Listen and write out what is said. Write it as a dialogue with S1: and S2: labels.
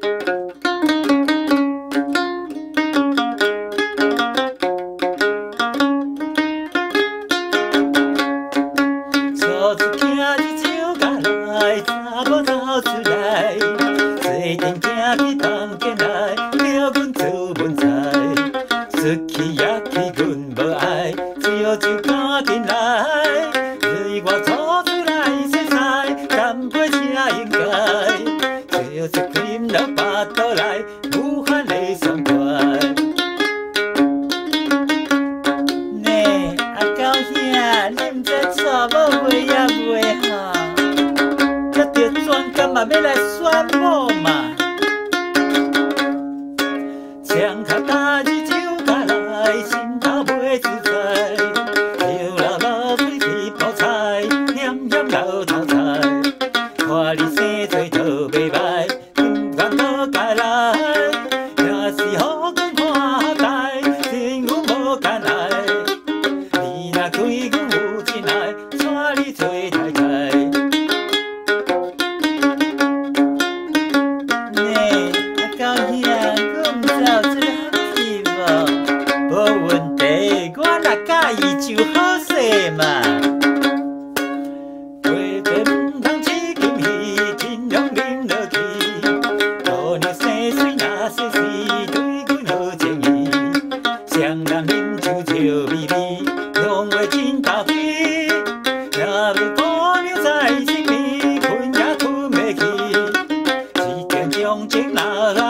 S1: 初次行日照甲来，查某走出来，做阵行去房间内，叫阮做文采。出去也去阮无爱，只有就赶紧来。对我初出来洗菜，干杯才应该。就一饮到巴肚内，武汉的爽快。呢，阿高兄，你毋知娶某袂也袂哈？才着专干嘛要来选某嘛？枪卡打日照甲来，心头袂自在。跳老老水去泡菜，咸咸老头菜。看你生做都袂歹，不愿讨家来。也是好讲看待，真有无干来。你若开阮有真爱，带你做太太。呢，阿高兄，我毋知有这个福气无？无问题，我若介意就好势嘛。过节毋通吃金鱼，尽量啉落去。姑娘生水若生水，对阮好情意。双人饮酒笑眯眯，讲话真投机。若要姑娘在身边，困也困袂去。一见钟情若来。